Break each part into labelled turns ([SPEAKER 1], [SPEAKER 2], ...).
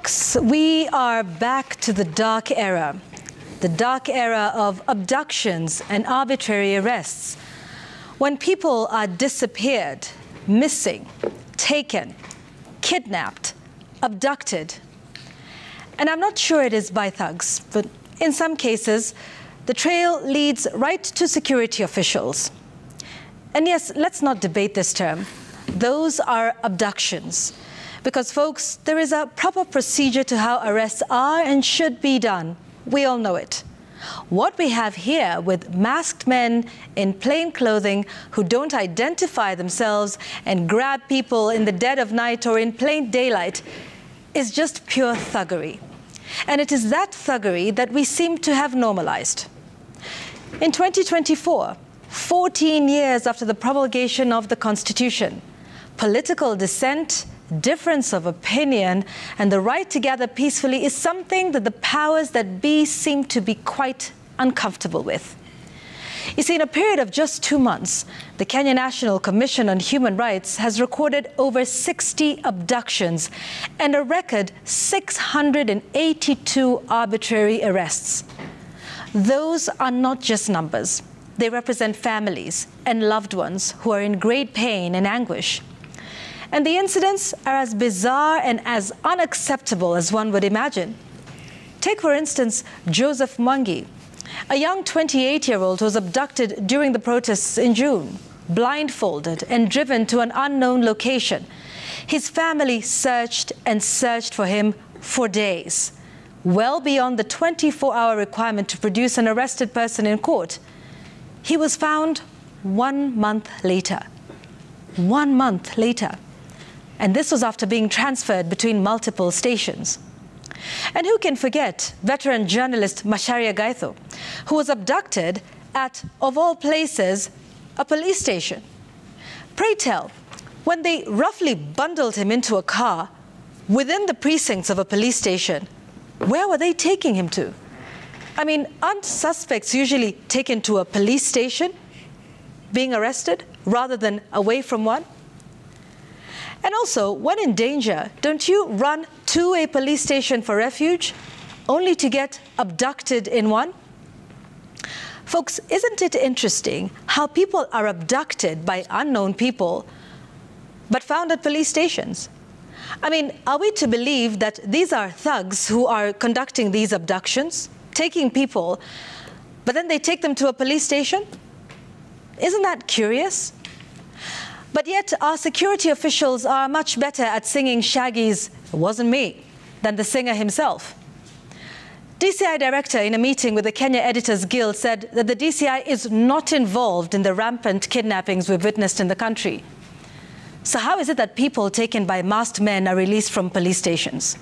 [SPEAKER 1] folks. We are back to the dark era of abductions and arbitrary arrests, when people are disappeared, missing, taken, kidnapped, abducted. And I'm not sure it is by thugs, but in some cases, the trail leads right to security officials. And yes, let's not debate this term. Those are abductions. Because, folks, there is a proper procedure to how arrests are and should be done. We all know it. What we have here with masked men in plain clothing who don't identify themselves and grab people in the dead of night or in plain daylight is just pure thuggery. And it is that thuggery that we seem to have normalized. In 2024, 14 years after the promulgation of the Constitution, political dissent, difference of opinion, and the right to gather peacefully is something that the powers that be seem to be quite uncomfortable with. You see, in a period of just 2 months, the Kenya National Commission on Human Rights has recorded over 60 abductions and a record 682 arbitrary arrests. Those are not just numbers. They represent families and loved ones who are in great pain and anguish. And the incidents are as bizarre and as unacceptable as one would imagine. Take, for instance, Joseph Mwangi, a young 28-year-old who was abducted during the protests in June, blindfolded and driven to an unknown location. His family searched and searched for him for days, well beyond the 24-hour requirement to produce an arrested person in court. He was found 1 month later. 1 month later. And this was after being transferred between multiple stations. And who can forget veteran journalist Macharia Gaitho, who was abducted at, of all places, a police station. Pray tell, when they roughly bundled him into a car within the precincts of a police station, where were they taking him to? I mean, aren't suspects usually taken to a police station, being arrested, rather than away from one? And also, when in danger, don't you run to a police station for refuge, only to get abducted in one? Folks, isn't it interesting how people are abducted by unknown people, but found at police stations? I mean, are we to believe that these are thugs who are conducting these abductions, taking people, but then they take them to a police station? Isn't that curious? But yet, our security officials are much better at singing Shaggy's "It Wasn't Me" than the singer himself. DCI director, in a meeting with the Kenya Editors Guild, said that the DCI is not involved in the rampant kidnappings we've witnessed in the country. So how is it that people taken by masked men are released from police stations?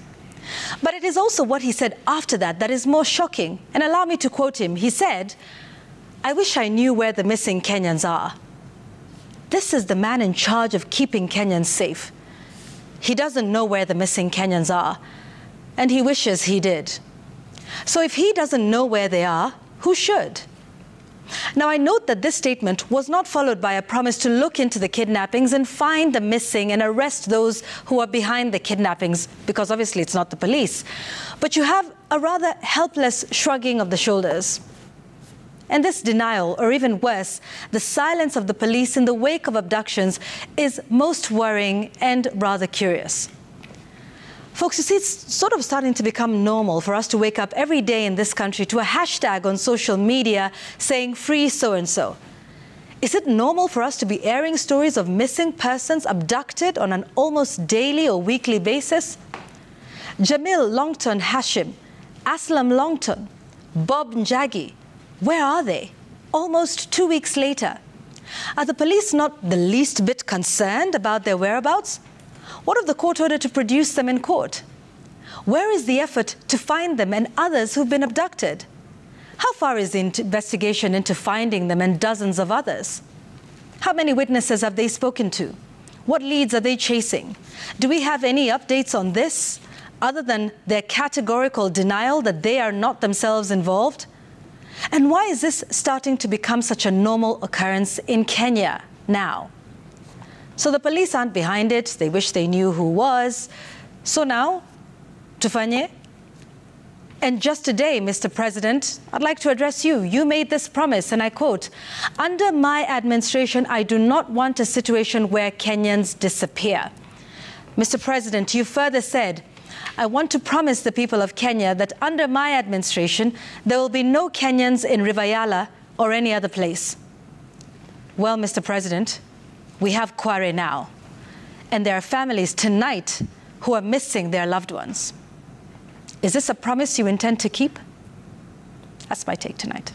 [SPEAKER 1] But it is also what he said after that that is more shocking. And allow me to quote him. He said, "I wish I knew where the missing Kenyans are." This is the man in charge of keeping Kenyans safe. He doesn't know where the missing Kenyans are, and he wishes he did. So if he doesn't know where they are, who should? Now, I note that this statement was not followed by a promise to look into the kidnappings and find the missing and arrest those who are behind the kidnappings, because obviously it's not the police. But you have a rather helpless shrugging of the shoulders. And this denial, or even worse, the silence of the police in the wake of abductions, is most worrying and rather curious. Folks, you see, it's sort of starting to become normal for us to wake up every day in this country to a hashtag on social media saying "free so-and-so." Is it normal for us to be airing stories of missing persons abducted on an almost daily or weekly basis? Jamil Longton Hashim, Aslam Longton, Bob Njagi, where are they? Almost 2 weeks later. Are the police not the least bit concerned about their whereabouts? What of the court order to produce them in court? Where is the effort to find them and others who've been abducted? How far is the investigation into finding them and dozens of others? How many witnesses have they spoken to? What leads are they chasing? Do we have any updates on this, other than their categorical denial that they are not themselves involved? And why is this starting to become such a normal occurrence in Kenya now? So the police aren't behind it. They wish they knew who was. So now Tufanye? And just today, Mr. President, I'd like to address you. You made this promise, and I quote, "Under my administration, I do not want a situation where Kenyans disappear." Mr. President, you further said, "I want to promise the people of Kenya that under my administration, there will be no Kenyans in Rivayala or any other place." Well, Mr. President, we have Kware now, and there are families tonight who are missing their loved ones. Is this a promise you intend to keep? That's my take tonight.